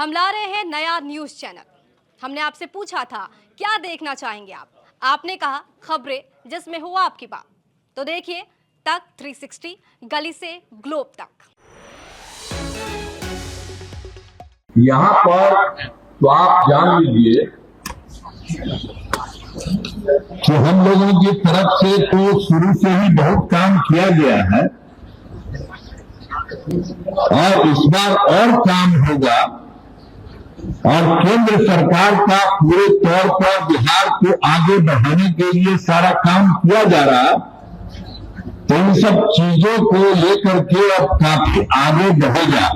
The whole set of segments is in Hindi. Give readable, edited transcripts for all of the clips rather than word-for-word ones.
हम ला रहे हैं नया न्यूज चैनल। हमने आपसे पूछा था क्या देखना चाहेंगे आप, आपने कहा खबरें जिसमें हो आपकी बात। तो देखिए तक 360, गली से ग्लोब तक। यहाँ पर तो आप जान लीजिए कि हम लोगों की तरफ से तो शुरू से ही बहुत काम किया गया है और इस बार और काम होगा और केंद्र सरकार का पूरे तौर पर बिहार को आगे बढ़ाने के लिए सारा काम किया जा रहा है। तो इन सब चीजों को लेकर के अब काफी आगे बढ़ेगा।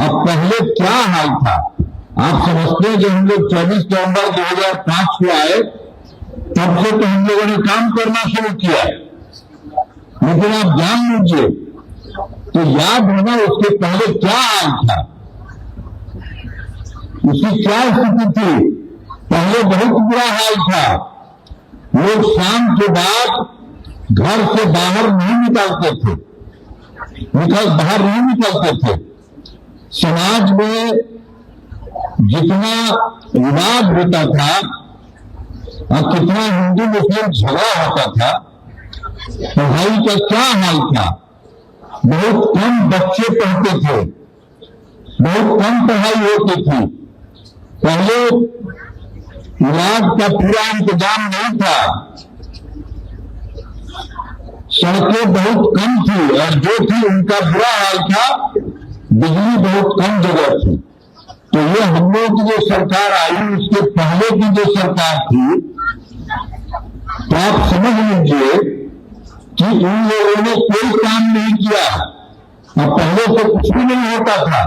अब पहले क्या हाल था आप समझते हैं, जब हम लोग 24 नवंबर 2005 को आए तब से तो हम लोगों ने काम करना शुरू किया, लेकिन आप जान लीजिए तो याद है ना उसके पहले क्या हाल था, उसकी क्या स्थिति थी। पहले बहुत बुरा हाल था, लोग शाम के बाद घर से बाहर नहीं निकलते थे, बाहर नहीं निकलते थे। समाज में जितना विवाद होता था और कितना हिंदू मुस्लिम झगड़ा होता था, पढ़ाई का क्या हाल था, बहुत कम बच्चे पढ़ते थे, बहुत कम पढ़ाई होती थी। पहले इलाज का पूरा इंतजाम नहीं था, सड़कें बहुत कम थी और जो थी उनका बुरा हाल था, बिजली बहुत कम जगह थी। तो ये हम लोग की जो सरकार आई उसके पहले की जो सरकार थी, तो आप समझ लीजिए कि उन लोगों ने कोई काम नहीं किया और पहले से कुछ भी नहीं होता था।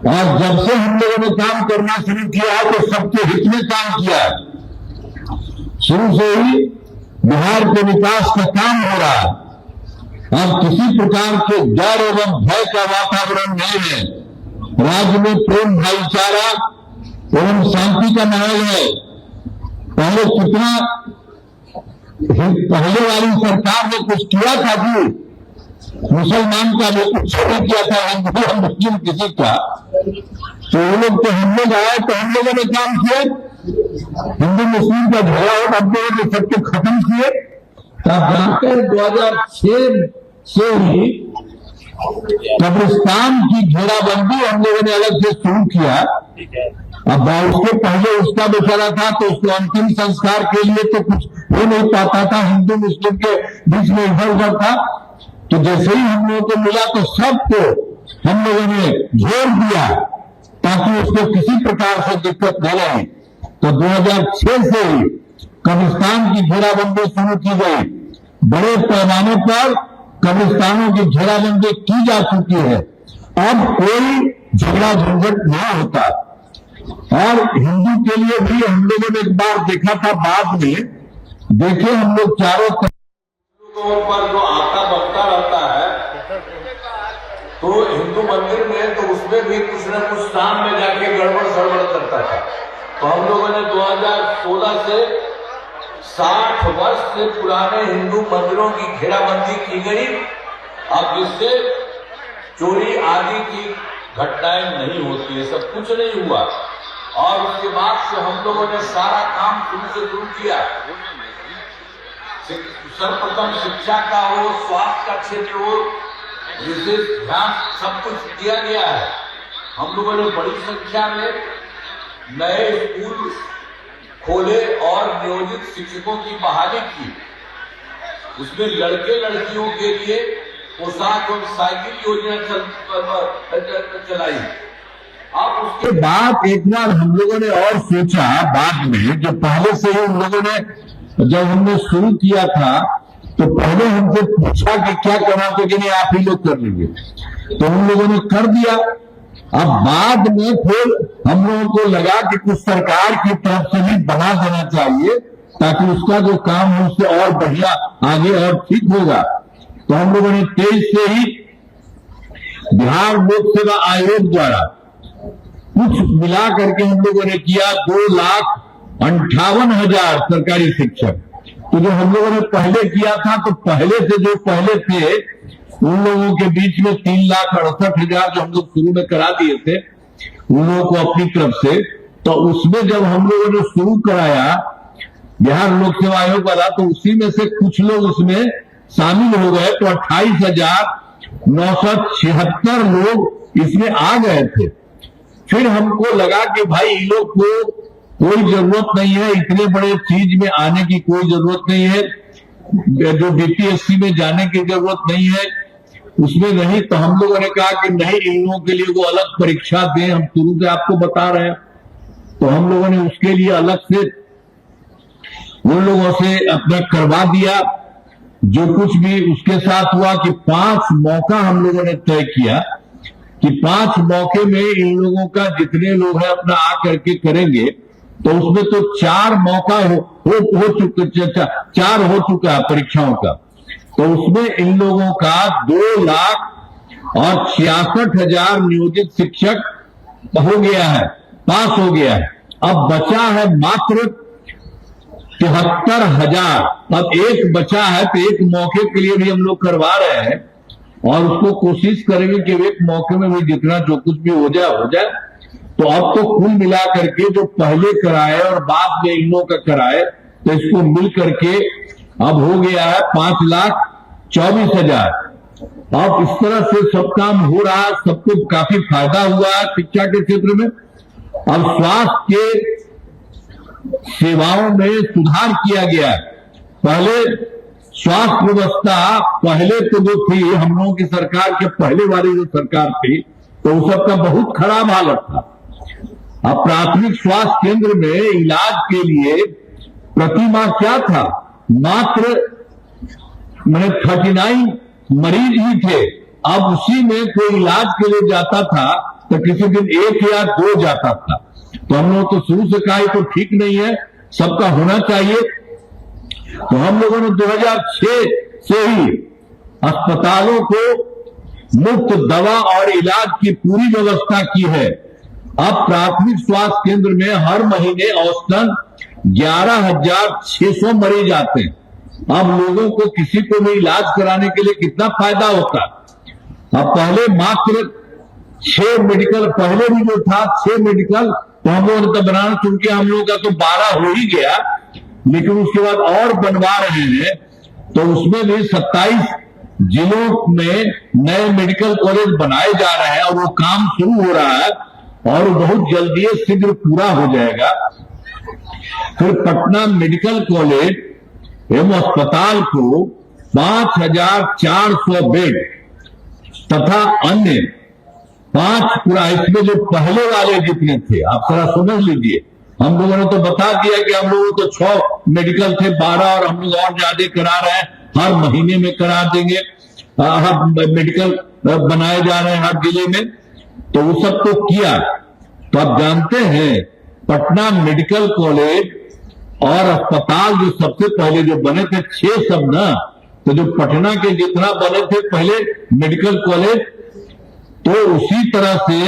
और जब से हम लोगों ने काम करना शुरू किया तो सबके हित में काम किया। शुरू से ही बिहार के विकास का काम हो रहा है। अब किसी प्रकार के डर एवं भय का वातावरण नहीं है। राज्य में प्रेम भाईचारा एवं शांति का माहौल है। पहले पहले वाली सरकार ने कुछ किया था कि मुसलमान का भी कुछ नहीं किया था, हिंदू और मुस्लिम किसी का। तो वो लोग तो हम लोग आए तो हम लोगों ने काम किए, हिंदू मुस्लिम का झगड़ा हो हम लोगों ने सबको खत्म किए। तब जानते 2006 से ही कब्रिस्तान की घेराबंदी हम लोगों ने अलग से शुरू किया। अब उसके पहले उसका बेचारा था तो उसको अंतिम संस्कार के लिए तो कुछ हो नहीं पाता था, हिंदू मुस्लिम के बीच में इधर उधर था। तो जैसे ही हम लोगों को मिला तो सबको हम लोगों ने जोड़ दिया ताकि उसको किसी प्रकार से दिक्कत न रहे। तो 2006 से ही कब्रिस्तान की घेराबंदी शुरू की गई। बड़े पैमाने पर कब्रिस्तानों की घेराबंदी की जा चुकी है। अब कोई झगड़ा झंझट नहीं होता। और हिंदू के लिए भी हम लोगों ने एक बार देखा था, बाद में देखे हम लोग चारों लोगों पर जो आता बढ़ता रहता है, तो हिंदू मंदिर में तो उसमें भी कुछ न कुछ शाम में जाके गड़बड़ सड़बड़ करता था। तो हम लोगों ने 2016 से 60 वर्ष से पुराने हिंदू मंदिरों की घेराबंदी की गई। अब जिससे चोरी आदि की घटनाएं नहीं होती है, सब कुछ नहीं हुआ। और उसके बाद से हम लोगों ने सारा काम शुरू से शुरू किया। सर्वप्रथम शिक्षा का हो, स्वास्थ्य का क्षेत्र हो, विशेष ध्यान सब कुछ दिया गया है। हम लोगों ने बड़ी संख्या में नए स्कूल खोले और नियोजित शिक्षकों की बहाली की। उसमें लड़के लड़कियों के लिए पोशाक और साइकिल योजना चलाई। अब उसके बाद एक बार हम लोगों ने और सोचा, बाद में जो पहले से ही उन लोगों ने जब हमने शुरू किया था तो पहले हमसे पूछा कि क्या करना, तो कि नहीं आप ही लोग कर लीजिए, तो हम लोगों ने कर दिया। अब बाद में फिर हम लोगों को लगा कि कुछ सरकार की तरफ से भी बना देना चाहिए ताकि उसका जो काम है उससे और बढ़िया आगे और ठीक होगा। तो हम लोगों ने 23 से ही बिहार लोक सेवा आयोग द्वारा कुछ मिला करके हम लोगों ने किया 2,58,000 सरकारी शिक्षक। तो जो हम लोगों ने पहले किया था तो पहले से जो पहले थे उन लोगों के बीच में 3,68,000 जो हम लोग शुरू में करा दिए थे, उन लोगों को अपनी तरफ से। तो उसमें जब हम लोगों ने शुरू कराया बिहार लोक सेवा आयोग वाला, तो उसी में से कुछ लोग उसमें शामिल हो गए, तो 28,976 लोग इसमें आ गए थे। फिर हमको लगा कि भाई इन लोग को कोई जरूरत नहीं है, इतने बड़े चीज में आने की कोई जरूरत नहीं है, जो बीपीएससी में जाने की जरूरत नहीं है उसमें नहीं। तो हम लोगों ने कहा कि नहीं, इन लोगों के लिए वो अलग परीक्षा दें, हम शुरू से आपको बता रहे हैं। तो हम लोगों ने उसके लिए अलग से उन लोगों से अपना करवा दिया। जो कुछ भी उसके साथ हुआ कि 5 मौका हम लोगों ने तय किया कि 5 मौके में इन लोगों का जितने लोग हैं अपना आ करके करेंगे। तो उसमें तो 4 मौका हो चुका है परीक्षाओं का। तो उसमें इन लोगों का 2,66,000 नियोजित शिक्षक हो गया है, पास हो गया है। अब बचा है मात्र 73,000। अब एक बचा है, तो एक मौके के लिए भी हम लोग करवा रहे हैं और उसको कोशिश करेंगे कि एक मौके में भी जितना जो कुछ भी हो जाए। तो अब तो कुल मिला करके जो पहले कराए और बाद में इन लोगों का कराए, तो इसको मिल करके अब हो गया है 5,24,000। अब इस तरह से सब काम हो रहा है, सबको काफी फायदा हुआ है शिक्षा के क्षेत्र में। अब स्वास्थ्य के सेवाओं में सुधार किया गया है। पहले स्वास्थ्य व्यवस्था पहले तो जो थी हम लोगों की सरकार के पहले वाली जो सरकार थी, तो उस सबका बहुत खराब हालत था। अब प्राथमिक स्वास्थ्य केंद्र में इलाज के लिए प्रति माह क्या था, मात्र 39 मरीज ही थे। अब उसी में कोई इलाज के लिए जाता था तो किसी दिन 1 या 2 जाता था। तो हम लोग तो शुरू से कहा तो ठीक नहीं है, सबका होना चाहिए। तो हम लोगों ने 2006 से ही अस्पतालों को मुफ्त दवा और इलाज की पूरी व्यवस्था की है। अब प्राथमिक स्वास्थ्य केंद्र में हर महीने औसतन 11,600 मरीज आते हैं। अब लोगों को किसी को भी इलाज कराने के लिए कितना फायदा होता। अब पहले मात्र 6 मेडिकल, पहले भी जो था 6 मेडिकल, तो हम लोगों ने तो बनाना शुरू किया, हम लोगों का तो 12 हो ही गया, लेकिन उसके बाद और बनवा रहे हैं। तो उसमें भी 27 जिलों में नए मेडिकल कॉलेज बनाए जा रहे हैं और वो काम शुरू हो रहा है और बहुत जल्दी शीघ्र पूरा हो जाएगा। फिर पटना मेडिकल कॉलेज एवं अस्पताल को 5,400 बेड तथा अन्य 5 पूरा, इसमें जो पहले वाले जितने थे आप जरा समझ लीजिए। हम लोगों ने तो बता दिया कि हम लोगों को 6 मेडिकल थे, 12 और हम लोग और ज्यादा करा रहे हैं, हर महीने में करा देंगे। हर मेडिकल बनाए जा रहे हैं हर जिले में, तो वो सब तो किया। तो आप जानते हैं पटना मेडिकल कॉलेज और अस्पताल जो सबसे पहले जो बने थे 6 सब ना, तो जो पटना के जितना बने थे पहले मेडिकल कॉलेज, तो उसी तरह से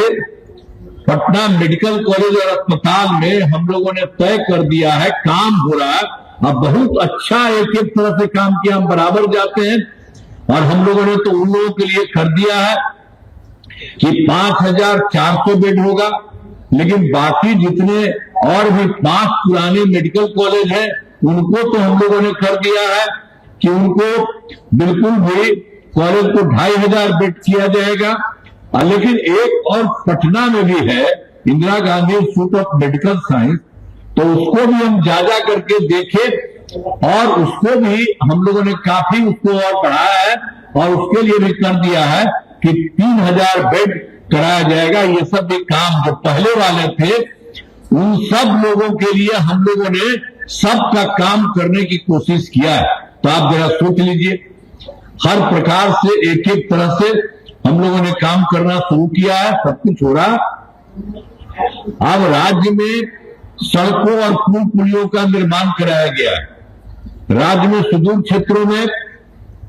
पटना मेडिकल कॉलेज और अस्पताल में हम लोगों ने तय कर दिया है, काम हो रहा है। अब बहुत अच्छा एक तरह से काम किया, हम बराबर जाते हैं। और हम लोगों ने तो उन लोगों के लिए कर दिया है कि 5,400 बेड होगा, लेकिन बाकी जितने और भी 5 पुराने मेडिकल कॉलेज हैं उनको तो हम लोगों ने कर दिया है कि उनको बिल्कुल भी कॉलेज को 2,500 बेड किया जाएगा। लेकिन एक और पटना में भी है Indira Gandhi institute of medical science, तो उसको भी हम जा करके देखे और उसको भी हम लोगों ने काफी उसको और बढ़ाया है और उसके लिए भी कर दिया है कि 3,000 बेड कराया जाएगा। ये सब भी काम जो पहले वाले थे उन सब लोगों के लिए हम लोगों ने सबका काम करने की कोशिश किया है। तो आप जरा सोच लीजिए, हर प्रकार से एक तरह से हम लोगों ने काम करना शुरू किया है, सब कुछ हो रहा। अब राज्य में सड़कों और पुल पुलियों का निर्माण कराया गया है। राज्य में सुदूर क्षेत्रों में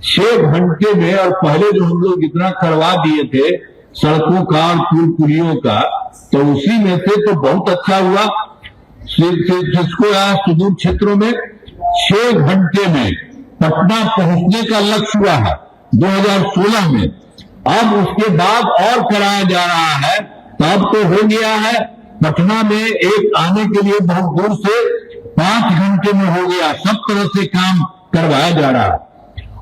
6 घंटे में, और पहले जो हम लोग जितना करवा दिए थे सड़कों का और पुल पुलियों का, तो उसी में से तो बहुत अच्छा हुआ। जिसको यहाँ सुदूर क्षेत्रों में 6 घंटे में पटना पहुंचने का लक्ष्य हुआ है 2016 में। अब उसके बाद और कराया जा रहा है तब तो हो गया है। पटना में एक आने के लिए बहुत दूर से 5 घंटे में हो गया। सब तरह से काम करवाया जा रहा है।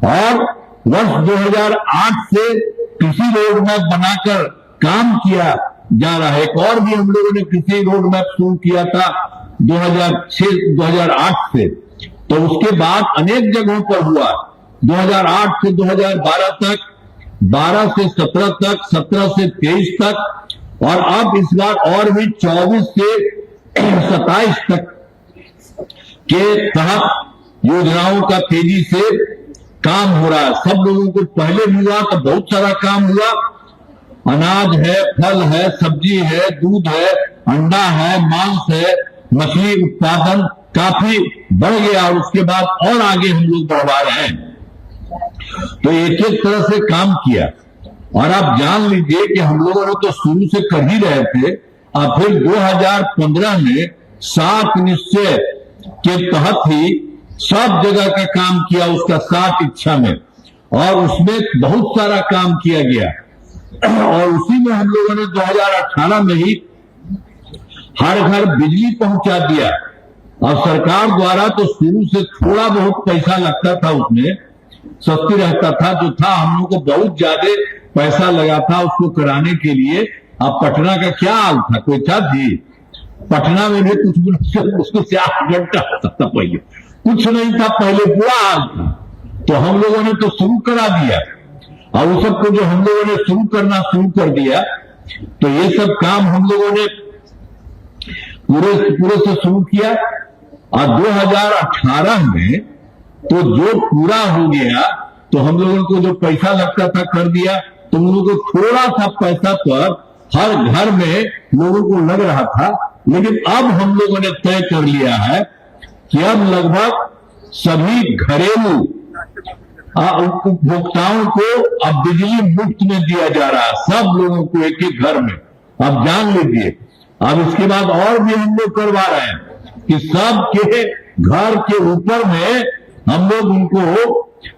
और वर्ष 2008 से कृषि रोड मैप बनाकर काम किया जा रहा है। एक और भी हम लोगों ने कृषि रोड मैप शुरू किया था 2006-2008 से। तो उसके बाद अनेक जगहों पर हुआ। 2008 से 2012 तक, 12 से 17 तक, 17 से 23 तक, और अब इस बार और भी 24 से 27 तक के तहत योजनाओं का तेजी से काम हो रहा है। सब लोगों को पहले भी हुआ तो बहुत सारा काम हुआ। अनाज है, फल है, सब्जी है, दूध है, अंडा है, मांस है, मछली उत्पादन काफी बढ़ गया और उसके बाद और आगे हम लोग बढ़वा रहे हैं। तो एक एक तरह से काम किया। और आप जान लीजिए कि हम लोगों ने तो शुरू से कर ही रहे थे, और फिर 2015 में 7 निश्चय के तहत ही सब जगह का काम किया, उसका 7 इच्छा में, और उसमें बहुत सारा काम किया गया। और उसी में हम लोगों ने 2018 में ही हर घर बिजली पहुंचा दिया। और सरकार द्वारा तो शुरू से थोड़ा बहुत पैसा लगता था, उसमें सस्ती रहता था, जो था हम लोग को बहुत ज्यादा पैसा लगा था उसको कराने के लिए। अब पटना का क्या हाल था, कोई था जी? पटना में भी कुछ उसको से 8 घंटा होता था, पहले कुछ नहीं था, पहले बुरा हाल था। तो हम लोगों ने तो शुरू करा दिया, और उस सबको जो हम लोगों ने शुरू करना शुरू कर दिया, तो ये सब काम हम लोगों ने पूरे से शुरू किया। और 2018 में तो जो पूरा हो गया, तो हम लोगों को जो पैसा लगता था कर दिया। तो हम लोगों को थोड़ा सा पैसा पर हर घर में लोगों को लग रहा था, लेकिन अब हम लोगों ने तय कर लिया है कि अब लगभग सभी घरेलू उपभोक्ताओं को अब बिजली मुफ्त में दिया जा रहा है, सब लोगों को एक एक घर में। अब जान लीजिए, अब इसके बाद और भी हम लोग करवा रहे हैं कि सबके घर के ऊपर में हम लोग उनको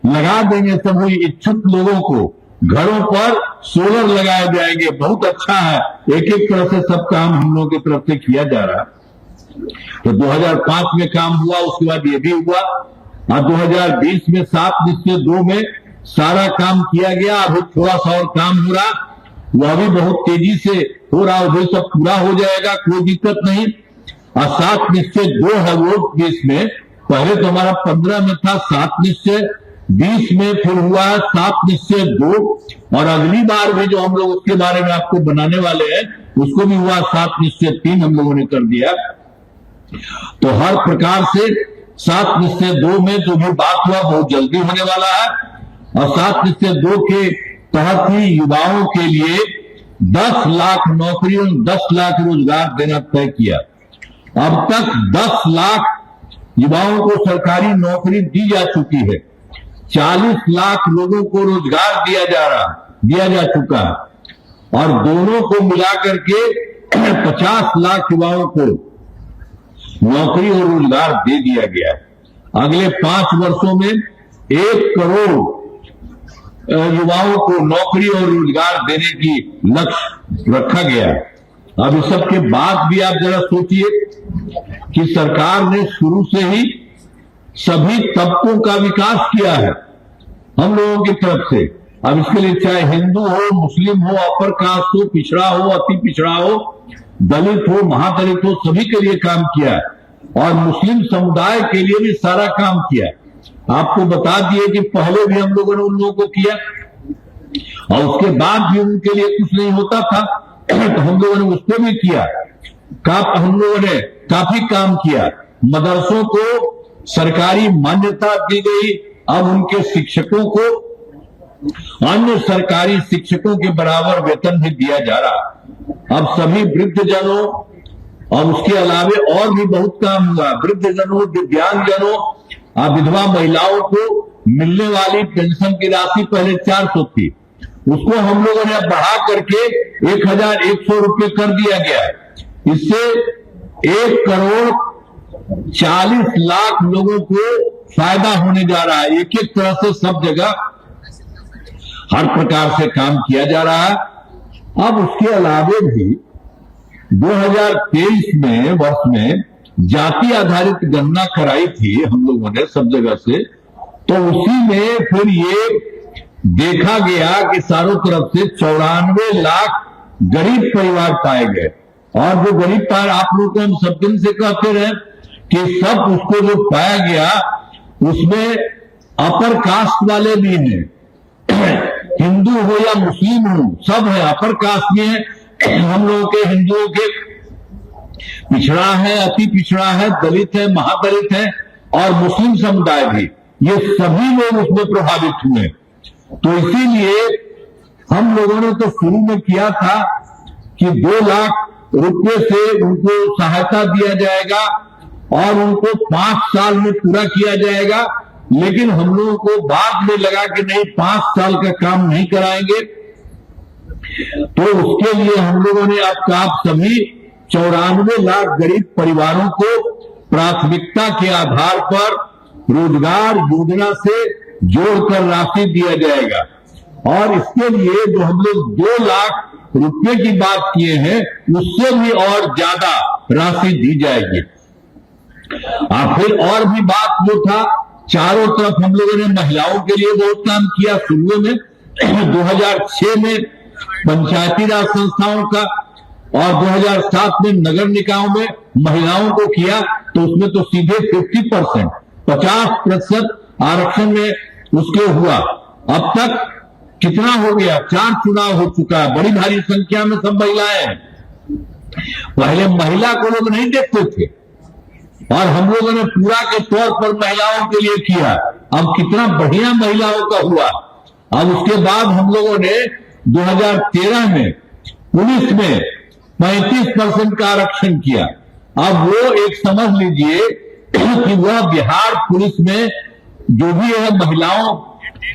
लगा देंगे, सभी इच्छुक लोगों को घरों पर सोलर लगाए जाएंगे। बहुत अच्छा है, एक एक तरह से सब काम हम लोगों की तरफ से किया जा रहा है। तो 2005 में काम हुआ, उसके बाद ये भी हुआ, और 2020 में 7 निश्चय 2 में सारा काम किया गया। अभी थोड़ा सा और काम हो रहा, वह भी बहुत तेजी से हो रहा, वो सब पूरा हो जाएगा, कोई दिक्कत नहीं। और 7 निश्चय 2 है वो 20 में, पहले तो हमारा 15 में था 7 निश्चय, 20 में फिर हुआ 7 निश्चय 2, और अगली बार भी जो हम लोग उसके बारे में आपको बनाने वाले हैं, उसको भी हुआ 7 निश्चय 3 हम लोगों ने कर दिया। तो हर प्रकार से 7 निश्चय 2 में जो भी बात हुआ बहुत जल्दी होने वाला है। और 7 निश्चय 2 के तहत ही युवाओं के लिए 10 लाख नौकरी और 10 लाख रोजगार देना तय किया। अब तक 10 लाख युवाओं को सरकारी नौकरी दी जा चुकी है, 40 लाख लोगों को रोजगार दिया जा चुका है, और दोनों को मिलाकर के 50 लाख युवाओं को नौकरी और रोजगार दे दिया गया है। अगले 5 वर्षों में 1 करोड़ युवाओं को नौकरी और रोजगार देने की लक्ष्य रखा गया है। अब इस सब के बाद भी आप जरा सोचिए कि सरकार ने शुरू से ही सभी तबकों का विकास किया है हम लोगों की तरफ से। अब इसके लिए चाहे हिंदू हो, मुस्लिम हो, अपर कास्ट हो, पिछड़ा हो, अति पिछड़ा हो, दलित हो, महादलित हो, सभी के लिए काम किया है। और मुस्लिम समुदाय के लिए भी सारा काम किया है। आपको बता दिए कि पहले भी हम लोगों ने उन लोगों को किया, और उसके बाद भी उनके लिए कुछ नहीं होता था, तो हम लोगों ने उसको भी किया। हम लोगों ने काफी काम किया। मदरसों को सरकारी मान्यता दी गई। अब उनके शिक्षकों को अन्य सरकारी शिक्षकों के बराबर वेतन भी दिया जा रहा। अब सभी वृद्धजनों और उसके अलावे और भी बहुत काम हुआ। वृद्धजनों, दिव्यांगजनों, विधवा महिलाओं को मिलने वाली पेंशन की राशि पहले 400 थी, उसको हम लोगों ने अब बढ़ा करके 1100 रुपये कर दिया गया है। इससे 1 करोड़ 40 लाख लोगों को फायदा होने जा रहा है। एक एक तरह से सब जगह हर प्रकार से काम किया जा रहा है। अब उसके अलावे भी 2023 में वर्ष में जाति आधारित गणना कराई थी हम लोगों ने सब जगह से, तो उसी में फिर ये देखा गया कि चारों तरफ से 94 लाख गरीब परिवार पाए गए। और जो गरीब परिवार आप लोग को हम सब दिन से कहते रहे कि सब उसको जो पाया गया उसमें अपर कास्ट वाले भी हैं, हिंदू हो या मुस्लिम हो सब है, अपर कास्ट में है। हम लोगों के हिंदुओं के पिछड़ा है, अति पिछड़ा है, दलित है, महादलित है और मुस्लिम समुदाय भी, ये सभी लोग उसमें प्रभावित हुए। तो इसीलिए हम लोगों ने तो शुरू में किया था कि 2 लाख रुपए से उनको सहायता दिया जाएगा और उनको 5 साल में पूरा किया जाएगा, लेकिन हम लोगों को बाद में लगा कि नहीं 5 साल का काम नहीं कराएंगे, तो उसके लिए हम लोगों ने अब आप सभी 94 लाख गरीब परिवारों को प्राथमिकता के आधार पर रोजगार योजना से जोड़कर राशि दिया जाएगा। और इसके लिए जो हम लोग 2 लाख रुपए की बात किए हैं उससे भी और ज्यादा राशि दी जाएगी। फिर और भी बात जो था, चारों तरफ हम लोगों ने महिलाओं के लिए बहुत काम किया। शुरू में 2006 में पंचायती राज संस्थाओं का और 2007 में नगर निकायों में महिलाओं को किया, तो उसमें तो सीधे 50% आरक्षण में उसके हुआ। अब तक कितना हो गया, 4 चुनाव हो चुका है, बड़ी भारी संख्या में सब महिलाएं हैं। पहले महिला को लोग नहीं देखते थे और हम लोगों ने पूरा के तौर पर महिलाओं के लिए किया। अब कितना बढ़िया महिलाओं का हुआ। अब उसके बाद हम लोगों ने 2013 में पुलिस में 35% का आरक्षण किया। अब वो एक समझ लीजिए कि वह बिहार पुलिस में जो भी है महिलाओं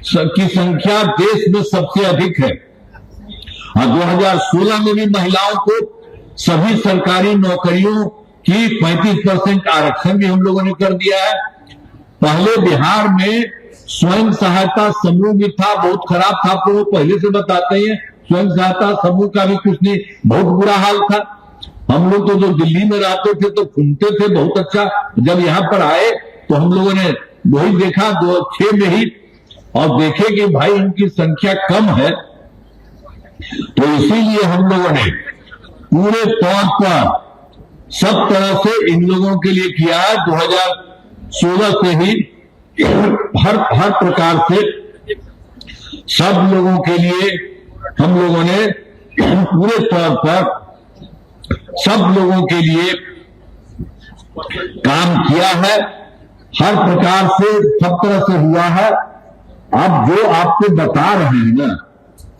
की संख्या देश में सबसे अधिक है। और 2016 में भी महिलाओं को सभी सरकारी नौकरियों की 35% आरक्षण भी हम लोगों ने कर दिया है। पहले बिहार में स्वयं सहायता समूह भी था, बहुत खराब था, आप लोग पहले से बताते हैं। स्वयं सहायता समूह का भी कुछ नहीं, बहुत बुरा हाल था। हम लोग तो जो दिल्ली में रहते थे तो घूमते थे बहुत अच्छा, जब यहां पर आए तो हम लोगों ने वही देखा 2006 में ही, और देखे कि भाई इनकी संख्या कम है। तो इसीलिए हम लोगों ने पूरे तौर पर सब तरह से इन लोगों के लिए किया है। 2016 से ही हर प्रकार से सब लोगों के लिए हम लोगों ने पूरे तौर पर सब लोगों के लिए काम किया है। हर प्रकार से सब तरह से हुआ है। अब जो आपको बता रहे हैं ना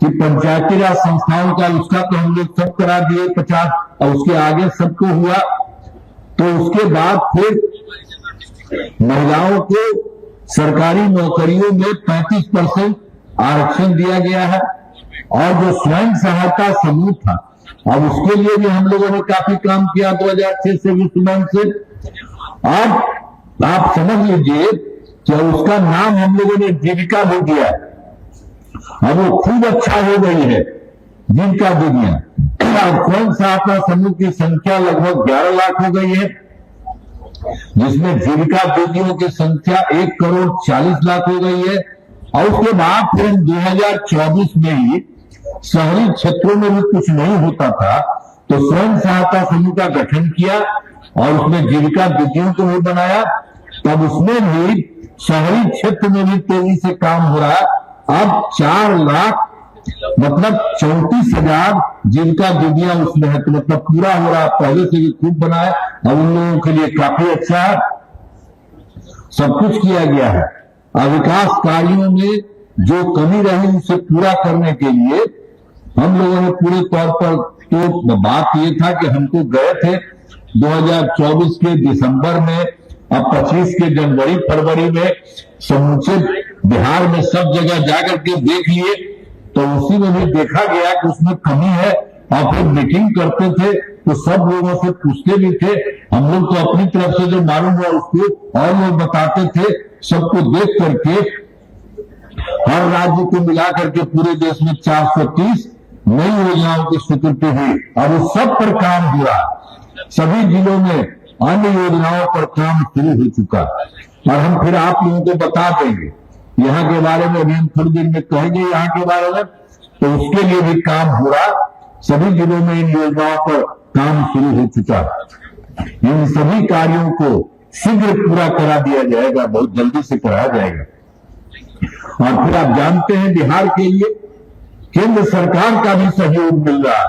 कि पंचायती राज संस्थाओं का, उसका तो हम लोग सब करा दिए 50, और उसके आगे सबको हुआ। तो उसके बाद फिर महिलाओं को सरकारी नौकरियों में 35% आरक्षण दिया गया है। और जो स्वयं सहायता समूह था, अब उसके लिए भी हम लोगों ने काफी काम किया 2006 से 20 से। अब आप समझ लीजिए कि उसका नाम हम लोगों ने जीविका दे दिया। अब वो खूब अच्छा हो गई है जीविका दीदियां। स्वयं सहायता समूह की संख्या लगभग 11 लाख हो गई है, जिसमें जीविका दीदियों की संख्या 1,40,00,000 हो गई है। और उसके बाद फिर 2024 में ही शहरी क्षेत्रों में भी कुछ नहीं होता था, तो स्वयं सहायता समूह का गठन किया और उसमें जीविका दीदियों को भी बनाया। तब उसमें भी शहरी क्षेत्र में भी तेजी से काम हो रहा है। अब 4 लाख मतलब 34,000 जीविका दीदियां उसमें है, तो मतलब पूरा हो रहा है। पहले से भी खूब बना है, अब उन लोगों के लिए काफी अच्छा है, सब कुछ किया गया है। विकास कार्यों में जो कमी रही उसे पूरा करने के लिए हम लोगों ने पूरे तौर पर, तो बात ये था कि हमको गए थे 2024 के दिसंबर में, अब 25 के जनवरी फरवरी में समूचे बिहार में सब जगह जाकर के देख लिए, तो उसी में भी देखा गया कि उसमें कमी है। और फिर मीटिंग करते थे तो सब लोगों से पूछते भी थे। हम लोग तो अपनी तरफ से जो मालूम हुआ उसको और लोग बताते थे। सबको देख करके हर राज्य को मिला करके पूरे देश में 430 नई योजनाओं की स्वीकृति हुई और उस सब पर काम हुआ। सभी जिलों में अन्य योजनाओं पर काम शुरू हो चुका और हम फिर आप लोगों को बता देंगे यहाँ के बारे में, अभी हम थोड़ी देर में कहेंगे यहाँ के बारे में। तो उसके लिए भी काम हो रहा, सभी जिलों में इन योजनाओं पर काम शुरू हो चुका। इन सभी कार्यों को शीघ्र पूरा करा दिया जाएगा, बहुत जल्दी से कराया जाएगा। और फिर आप जानते हैं बिहार के लिए केंद्र सरकार का भी सहयोग मिल रहा है।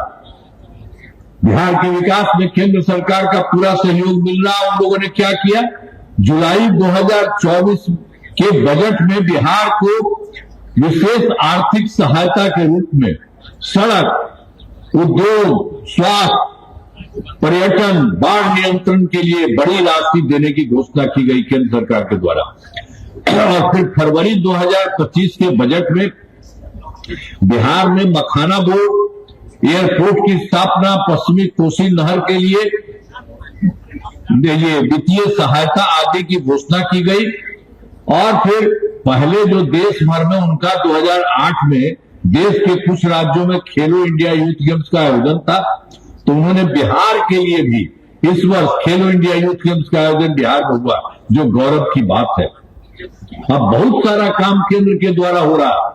बिहार के विकास में केंद्र सरकार का पूरा सहयोग मिल रहा। उन लोगों ने क्या किया, जुलाई 2024 के बजट में बिहार को विशेष आर्थिक सहायता के रूप में सड़क, उद्योग, स्वास्थ्य, पर्यटन, बाढ़ नियंत्रण के लिए बड़ी राशि देने की घोषणा की गई केंद्र सरकार के द्वारा। और फिर फरवरी 2025 के बजट में बिहार में मखाना बोर्ड, एयरपोर्ट की स्थापना, पश्चिमी कोसी नहर के लिए ये वित्तीय सहायता आदि की घोषणा की गई। और फिर पहले जो देश भर में उनका 2008 में देश के कुछ राज्यों में खेलो इंडिया यूथ गेम्स का आयोजन था, तो उन्होंने बिहार के लिए भी इस वर्ष खेलो इंडिया यूथ गेम्स का आयोजन बिहार में हुआ, जो गौरव की बात है। अब बहुत सारा काम केंद्र के द्वारा हो रहा,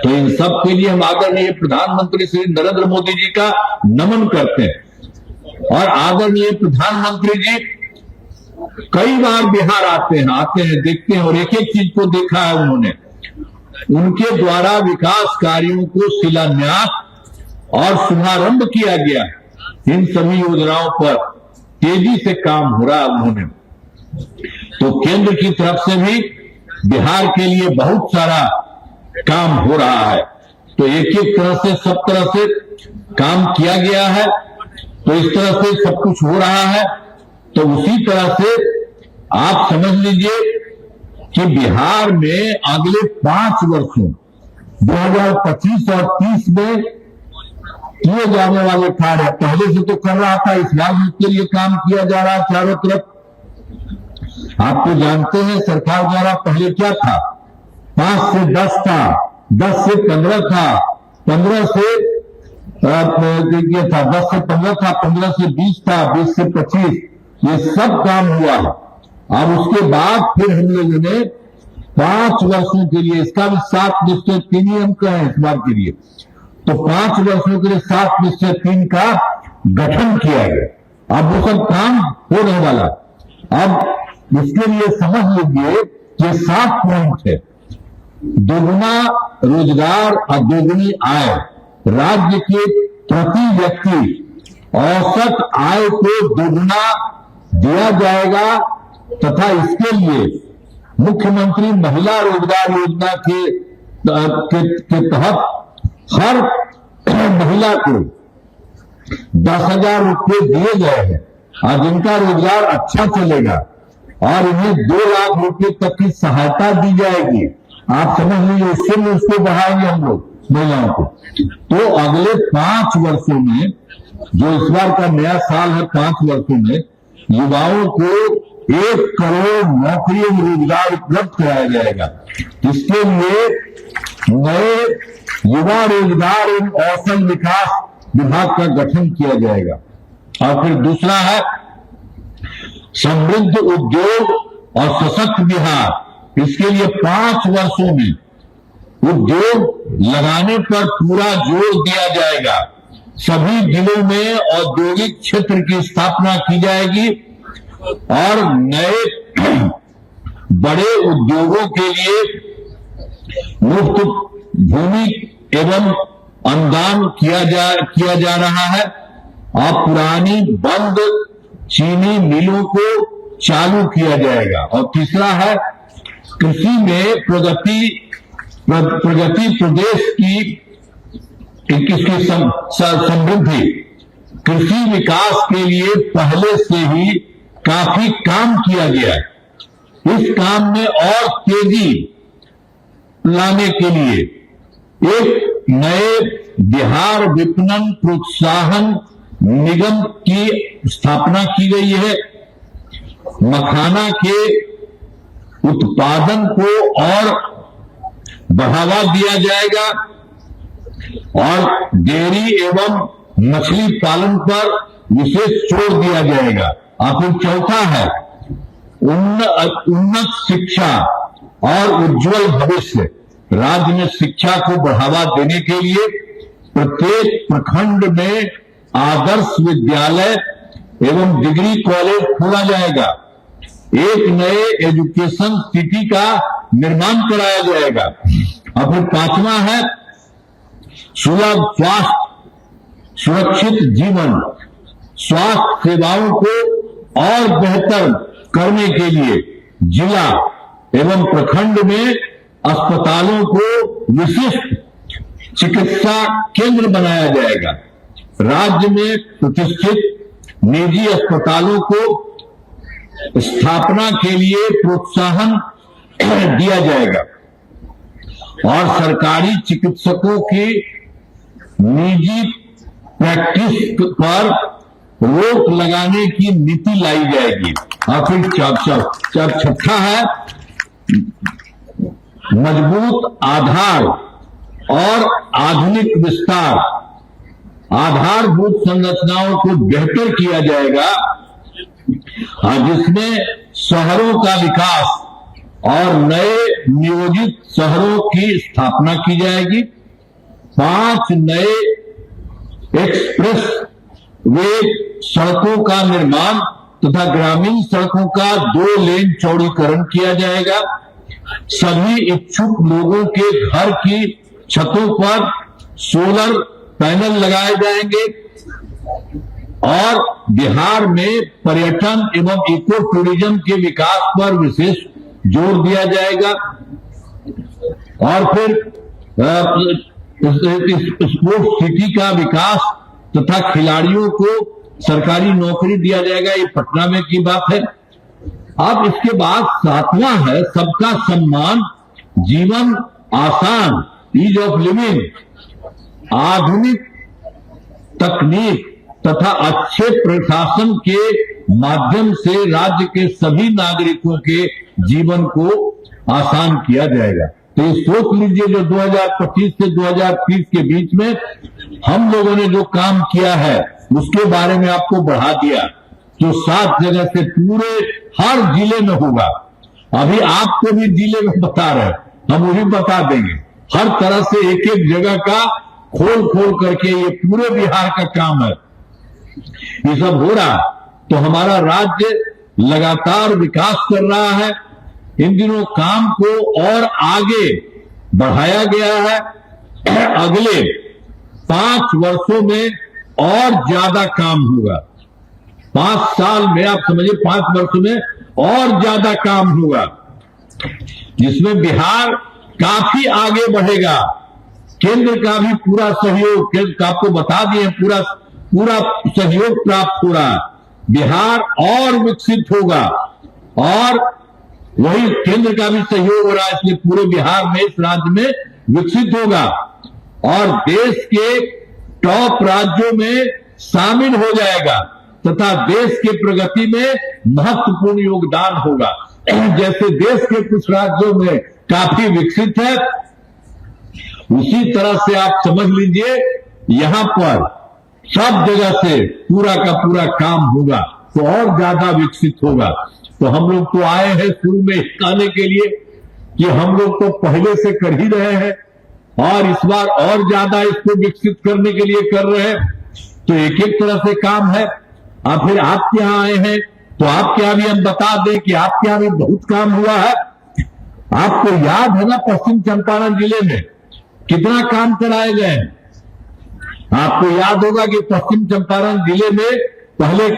तो इन सब के लिए हम आदरणीय प्रधानमंत्री श्री नरेंद्र मोदी जी का नमन करते हैं। और आदरणीय प्रधानमंत्री जी कई बार बिहार आते हैं, देखते हैं और एक एक चीज को देखा है उन्होंने। उनके द्वारा विकास कार्यों को शिलान्यास और शुभारंभ किया गया। इन सभी योजनाओं पर तेजी से काम हो रहा उन्होंने। तो केंद्र की तरफ से भी बिहार के लिए बहुत सारा काम हो रहा है। तो एक एक तरह से सब तरह से काम किया गया है। तो इस तरह से सब कुछ हो रहा है। तो उसी तरह से आप समझ लीजिए कि बिहार में अगले 5 वर्षों 2025 और 30 में किए जाने वाले कार्य, पहले से तो कर रहा था, इस बार उसके लिए काम किया जा रहा है चारों तरफ। आप तो जानते हैं सरकार द्वारा पहले क्या था, 5 से 10 था, 10 से 15 था, 15 से ये था, 10 से 15 था, 15 से 20 था, 20 से 25, ये सब काम हुआ है। अब उसके बाद फिर हम लोगों ने 5 वर्षों के लिए, इसका भी 7+3 ही हम कहें इस बार के लिए, तो 5 वर्षों के लिए 7+3 का गठन किया गया। अब वो सब काम होने वाला। अब इसके लिए समझ लीजिए कि 7 पॉइंट है। दोगुना रोजगार और दोगुनी आय, राज्य के प्रति व्यक्ति औसत आय को दोगुना दिया जाएगा तथा इसके लिए मुख्यमंत्री महिला रोजगार योजना के तहत हर महिला को 10,000 रुपये दिए गए हैं और जिनका रोजगार अच्छा चलेगा और इन्हें 2 लाख रुपये तक की सहायता दी जाएगी। आप समझ लीजिए, उससे भी उसको बढ़ाएंगे हम लोग महिलाओं को। तो अगले 5 वर्षों में, जो इस बार का नया साल है, 5 वर्षों में युवाओं को 1 करोड़ नौकरियों में रोजगार उपलब्ध कराया जाएगा। इसके लिए नए युवा रोजगार एवं कौशल विकास विभाग का गठन किया जाएगा। और फिर दूसरा है समृद्ध उद्योग और सशक्त बिहार। इसके लिए 5 वर्षों में उद्योग लगाने पर पूरा जोर दिया जाएगा। सभी जिलों में औद्योगिक क्षेत्र की स्थापना की जाएगी और नए बड़े उद्योगों के लिए मुफ्त भूमि एवं अनुदान किया जा रहा है और पुरानी बंद चीनी मिलों को चालू किया जाएगा। और तीसरा है कृषि में प्रगति प्रदेश की समृद्धि। कृषि विकास के लिए पहले से ही काफी काम किया गया है। इस काम में और तेजी लाने के लिए एक नए बिहार विपणन प्रोत्साहन निगम की स्थापना की गई है। मखाना के उत्पादन को और बढ़ावा दिया जाएगा। और डेयरी एवं मछली पालन पर विशेष जोर दिया जाएगा। और फिर चौथा है उन्नत शिक्षा और उज्जवल भविष्य। राज्य में शिक्षा को बढ़ावा देने के लिए प्रत्येक प्रखंड में आदर्श विद्यालय एवं डिग्री कॉलेज खोला जाएगा। एक नए एजुकेशन सिटी का निर्माण कराया जाएगा। और फिर पांचवा है सुलभ स्वास्थ्य सुरक्षित जीवन। स्वास्थ्य सेवाओं को और बेहतर करने के लिए जिला एवं प्रखंड में अस्पतालों को विशिष्ट चिकित्सा केंद्र बनाया जाएगा। राज्य में प्रतिष्ठित निजी अस्पतालों को स्थापना के लिए प्रोत्साहन दिया जाएगा और सरकारी चिकित्सकों की निजी प्रैक्टिस पर रोक लगाने की नीति लाई जाएगी। और फिर छठा है मजबूत आधार और आधुनिक विस्तार। आधारभूत संरचनाओं को बेहतर किया जाएगा जिसमें शहरों का विकास और नए नियोजित शहरों की स्थापना की जाएगी। 5 नए एक्सप्रेस वे सड़कों का निर्माण तथा ग्रामीण सड़कों का 2 लेन चौड़ीकरण किया जाएगा। सभी इच्छुक लोगों के घर की छतों पर सोलर पैनल लगाए जाएंगे और बिहार में पर्यटन एवं इको टूरिज्म के विकास पर विशेष जोर दिया जाएगा। और फिर स्पोर्ट्स सिटी का विकास तथा खिलाड़ियों को सरकारी नौकरी दिया जाएगा। ये पटना में की बात है। अब इसके बाद 7वां है सबका सम्मान जीवन आसान ईज ऑफ लिविंग। आधुनिक तकनीक तथा अच्छे प्रशासन के माध्यम से राज्य के सभी नागरिकों के जीवन को आसान किया जाएगा। तो ये सोच लीजिए जो 2025 से 2030 के बीच में हम लोगों ने जो काम किया है उसके बारे में आपको बढ़ा दिया। जो 7 जगह से पूरे हर जिले में होगा। अभी आपको भी जिले में बता रहे हैं, हम वही बता देंगे। हर तरह से एक एक जगह का खोल करके ये पूरे बिहार का काम है। ये सब हो रहा तो हमारा राज्य लगातार विकास कर रहा है। इन दिनों काम को और आगे बढ़ाया गया है। अगले 5 वर्षों में और ज्यादा काम होगा। 5 साल में आप समझिए 5 वर्षों में और ज्यादा काम होगा जिसमें बिहार काफी आगे बढ़ेगा। केंद्र का भी पूरा सहयोग, केंद्र आपको बता दिए पूरा सहयोग प्राप्त हो रहा है। बिहार और विकसित होगा और वही केंद्र का भी सहयोग हो रहा है, इसलिए पूरे बिहार में इस राज्य में विकसित होगा और देश के टॉप राज्यों में शामिल हो जाएगा तथा देश के प्रगति में महत्वपूर्ण योगदान होगा। जैसे देश के कुछ राज्यों में काफी विकसित है, उसी तरह से आप समझ लीजिए यहां पर सब जगह से पूरा का पूरा काम होगा तो और ज्यादा विकसित होगा। तो हम लोग तो आए हैं शुरू में आने के लिए कि हम लोग तो पहले से कर ही रहे हैं और इस बार और ज्यादा इसको विकसित करने के लिए कर रहे हैं। तो एक एक तरह से काम है। अब फिर आपके यहां आए हैं तो आपके यहां भी हम बता दें कि आपके यहां भी बहुत काम हुआ है। आपको याद है ना पश्चिम चंपारण जिले में कितना काम कराए गए हैं। आपको याद होगा कि पश्चिम चंपारण जिले में पहले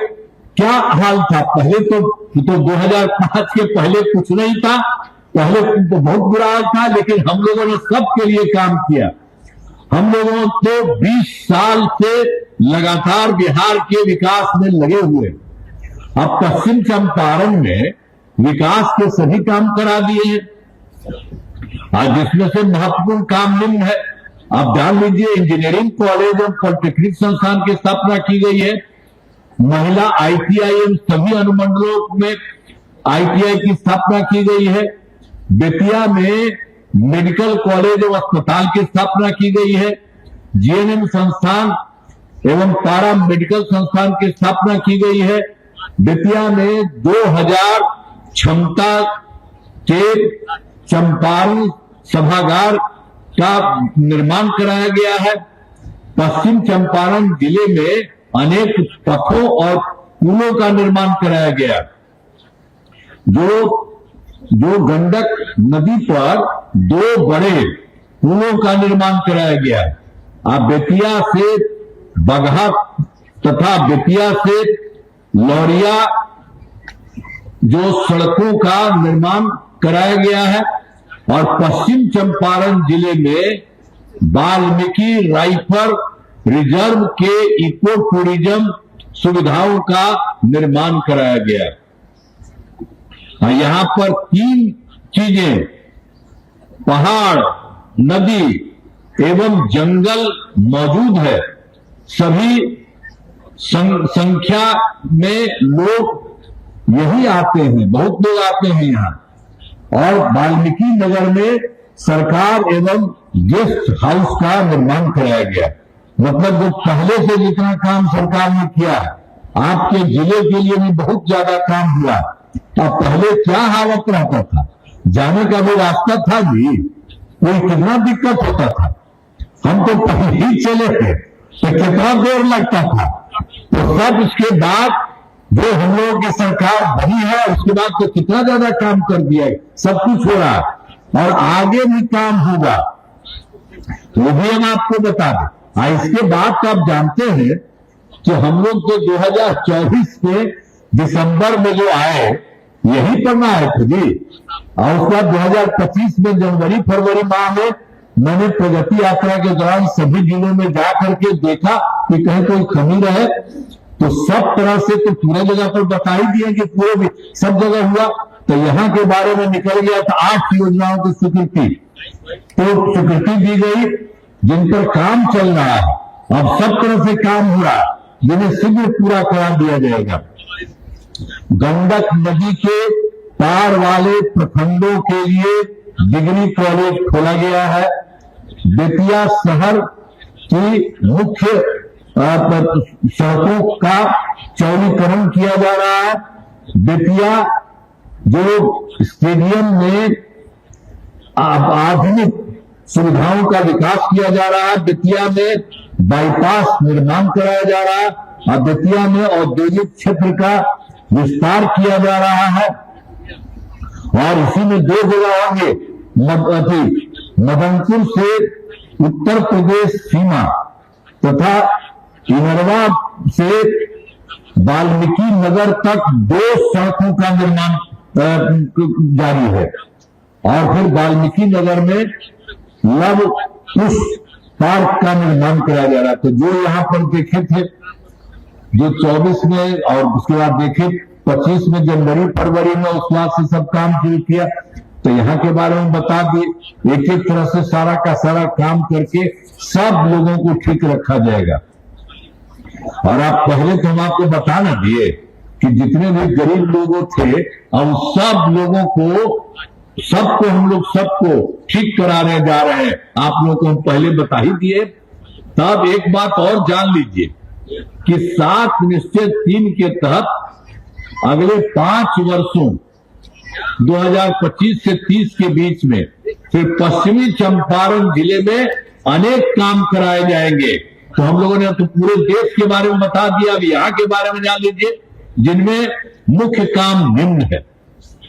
क्या हाल था। पहले तो 2005 के पहले कुछ नहीं था, पहले तो बहुत बुरा हाल था, लेकिन हम लोगों ने सबके लिए काम किया। हम लोगों तो 20 साल से लगातार बिहार के विकास में लगे हुए। अब पश्चिम चंपारण में विकास के सभी काम करा दिए हैं, जिसमें से महत्वपूर्ण काम निम्न है। आप जान लीजिए इंजीनियरिंग कॉलेज और पॉलिटेक्निक संस्थान की स्थापना की गई है। महिला ITI सभी अनुमंडलों में ITI की स्थापना की गई है। बेतिया में मेडिकल कॉलेज और अस्पताल की स्थापना की गई है। जीएनएम संस्थान एवं पारा मेडिकल संस्थान की स्थापना की गई है। बेतिया में 2000 क्षमता के चंपारण सभागार का निर्माण कराया गया है। पश्चिम चंपारण जिले में अनेक पथों और पुलों का निर्माण कराया गया, जो गंडक नदी पर 2 बड़े पुलों का निर्माण कराया गया। अब बेतिया से बगहा तथा बेतिया से लौरिया जो सड़कों का निर्माण कराया गया है और पश्चिम चंपारण जिले में वाल्मीकि राइफल रिजर्व के इको टूरिज्म सुविधाओं का निर्माण कराया गया। यहाँ पर 3 चीजें, पहाड़, नदी एवं जंगल मौजूद है। सभी संख्या में लोग यही आते हैं, बहुत लोग आते हैं यहाँ। और वाल्मीकि नगर में सरकार एवं गेस्ट हाउस का निर्माण कराया गया। मतलब जो पहले से जितना काम सरकार ने किया, आपके जिले के लिए भी बहुत ज्यादा काम हुआ। अब पहले क्या हालत रहता था, जाने का भी रास्ता था जी, कोई कितना दिक्कत होता था। हम तो पहले ही चले थे तो कितना देर लगता था। तो सब इसके बाद जो हम लोगों की सरकार बनी है, उसके बाद तो कितना ज्यादा काम कर दिया है, सब कुछ हो रहा है और आगे भी काम होगा, वो भी हम आपको बता दें। इसके बाद तो आप जानते हैं कि हम लोग तो 2024 के दिसंबर में जो आए, यही पर ना आए थे जी। और उसके बाद 2025 में जनवरी फरवरी माह में मैंने प्रगति यात्रा के दौरान सभी जिलों में जा करके देखा कि कहीं कोई कमी रहे, तो सब तरह से तो पूरे जगह पर बता ही दिए कि पूरे भी सब जगह हुआ। तो यहाँ के बारे में निकल गया था 8 योजनाओं की स्वीकृति, तो स्वीकृति दी गई जिन पर काम चल रहा है। अब सब तरह से काम हुआ, जिन्हें शीघ्र पूरा करा दिया जाएगा। गंडक नदी के पार वाले प्रखंडों के लिए डिग्री कॉलेज खोला गया है। बेतिया शहर की मुख्य सड़कों का चौड़ीकरण किया जा रहा है। बेतिया जो स्टेडियम में आधुनिक सुविधाओं का विकास किया जा रहा है। बेतिया में बाईपास निर्माण कराया जा रहा है और बेतिया में औद्योगिक क्षेत्र का विस्तार किया जा रहा है। और इसी में 2 जगह होंगे, मदनपुर से उत्तर प्रदेश सीमा तथा इनरवा से वाल्मीकि नगर तक 2 सड़कों का निर्माण जारी है। और फिर वाल्मीकि नगर में लव कुश पार्क का निर्माण कराया जा रहा है। तो जो यहाँ पर देखे थे, जो 24 में और उसके बाद देखे 25 में जनवरी फरवरी में, उस बाद से सब काम शुरू किया। तो यहाँ के बारे में बता दिए, एक एक तरह से सारा का सारा काम करके सब लोगों को ठीक रखा जाएगा। और आप पहले तो हम आपको बता ना दिए कि जितने भी गरीब लोग थे, अब सब लोगों को सबको हम लोग सबको ठीक कराने जा रहे हैं। आप लोगों को हम पहले बता ही दिए। तब एक बात और जान लीजिए कि 7 निश्चय 3 के तहत अगले 5 वर्षों 2025 से 30 के बीच में फिर पश्चिमी चंपारण जिले में अनेक काम कराए जाएंगे। तो हम लोगों ने तो पूरे देश के बारे में बता दिया, अब यहाँ के बारे में जान लीजिए, जिनमें मुख्य काम निम्न है।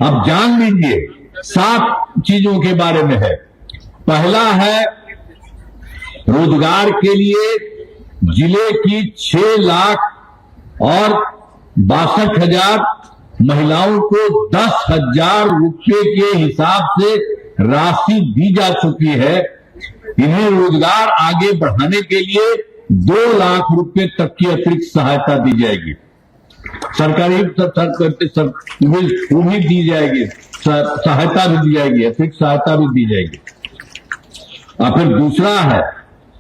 अब जान लीजिए 7 चीजों के बारे में है। पहला है रोजगार के लिए जिले की 6 लाख और 62,000 महिलाओं को 10,000 रुपए के हिसाब से राशि दी जा चुकी है। इन्हें रोजगार आगे बढ़ाने के लिए 2 लाख रुपए तक की अतिरिक्त सहायता दी जाएगी। सरकारी वो भी दी जाएगी, सहायता भी दी जाएगी, अतिरिक्त सहायता भी दी जाएगी। और फिर दूसरा है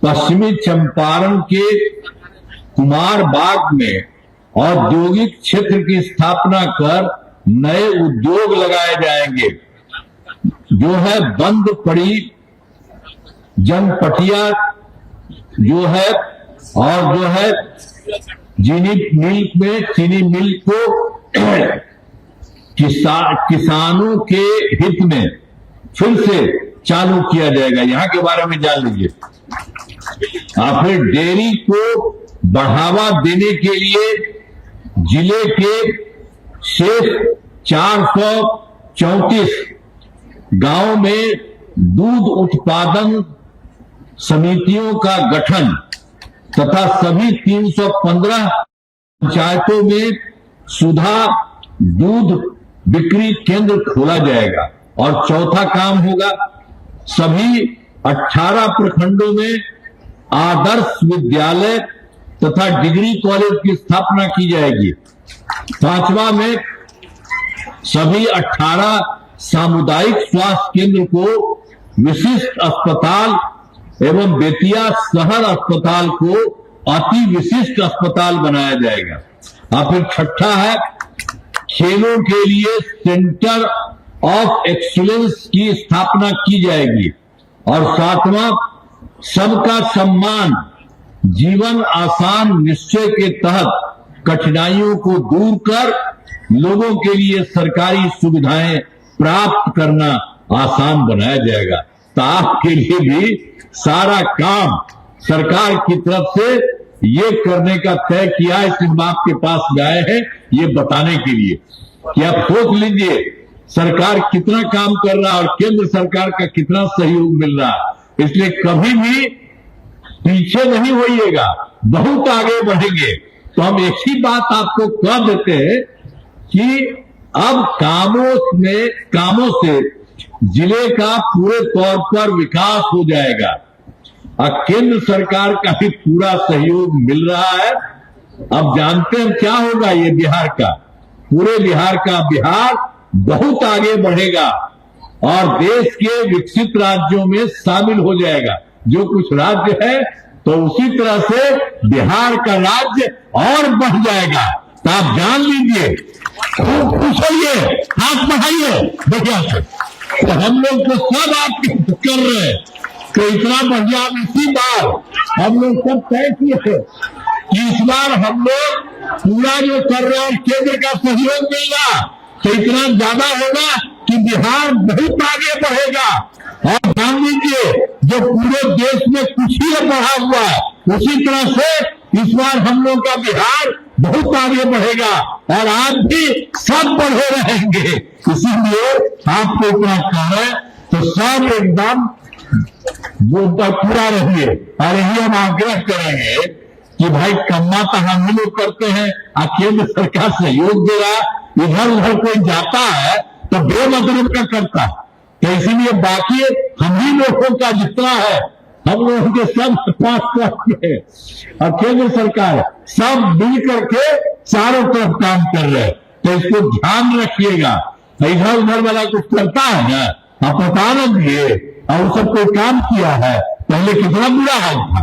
पश्चिमी चंपारण के कुमार बाग में औद्योगिक क्षेत्र की स्थापना कर नए उद्योग लगाए जाएंगे। जो है बंद पड़ी जनपटिया जो है और जो है चीनी मिल को किसानों के हित में फिर से चालू किया जाएगा। यहाँ के बारे में जान लीजिए। और फिर डेयरी को बढ़ावा देने के लिए जिले के शेष 434 गांव में दूध उत्पादन समितियों का गठन तथा सभी 315 पंचायतों में सुधा दूध बिक्री केंद्र खोला जाएगा। और चौथा काम होगा, सभी 18 प्रखंडों में आदर्श विद्यालय तथा डिग्री कॉलेज की स्थापना की जाएगी। पांचवा में सभी 18 सामुदायिक स्वास्थ्य केंद्र को विशिष्ट अस्पताल एवं बेतिया शहर अस्पताल को अति विशिष्ट अस्पताल बनाया जाएगा। और फिर छठा है, खेलों के लिए सेंटर ऑफ एक्सीलेंस की स्थापना की जाएगी। और सातवां, सबका सम्मान जीवन आसान निश्चय के तहत कठिनाइयों को दूर कर लोगों के लिए सरकारी सुविधाएं प्राप्त करना आसान बनाया जाएगा। तो आपके लिए भी सारा काम सरकार की तरफ से ये करने का तय किया, इसलिए हम आपके पास गए हैं ये बताने के लिए कि आप सोच लीजिए सरकार कितना काम कर रहा है और केंद्र सरकार का कितना सहयोग मिल रहा है। इसलिए कभी भी पीछे नहीं होइएगा, बहुत आगे बढ़ेंगे। तो हम एक ही बात आपको कह देते हैं कि अब कामों से जिले का पूरे तौर पर विकास हो जाएगा और केंद्र सरकार का भी पूरा सहयोग मिल रहा है। अब जानते हैं क्या होगा, ये बिहार का, पूरे बिहार का, बिहार बहुत आगे बढ़ेगा और देश के विकसित राज्यों में शामिल हो जाएगा। जो कुछ राज्य है तो उसी तरह से बिहार का राज्य और बढ़ जाएगा। तो आप जान लीजिए, खूब खुश होइए, हाथ बढ़ाइए। देखिए तो हम लोग तो सब आपके कर रहे हैं, तो इतना बढ़िया इसी बार हम लोग सब तय किए थे कि इस बार हम लोग पूरा जो कर रहे हैं केंद्र का सहयोग मिलेगा तो इतना ज्यादा होगा कि बिहार बहुत आगे बढ़ेगा। और ध्यान दीजिए, जो पूरे देश में कुछ ही बढ़ा हुआ है उसी तरह से इस बार हम लोग का बिहार बहुत आगे बढ़ेगा और आप भी सब बढ़े रहेंगे। इसीलिए आपको इतना कह रहे तो सब एकदम पूरा रहिए। और यही हम आग्रह करेंगे कि भाई कम्मा तो हम ही लोग करते हैं, केंद्र सरकार सहयोग दे रहा, इधर उधर कोई जाता है तो बेमतलब का करता है। तो इसीलिए बाकी हम ही लोगों का जितना है हम लोगों के सब पास है और केंद्र सरकार सब मिल करके चारों तरफ काम कर रहे हैं। तो इसको ध्यान रखिएगा। इधर उधर वाला कुछ करता है ना, आप पता न दिए और सब कोई काम किया है, पहले कितना बुरा हाल था।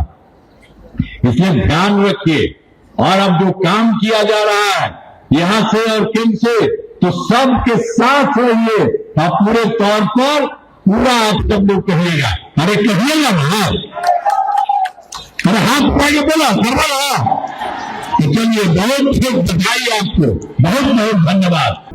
इसलिए ध्यान रखिए। और अब जो काम किया जा रहा है यहां से और केंद्र से, तो सबके साथ रहिए और पूरे तौर पर पूरा आप सब लोग कहिएगा। अरे कहिएगा ना, अरे हाथ उठा के बोला करवा। तो चलिए, बहुत बहुत बधाई आपको, बहुत बहुत धन्यवाद।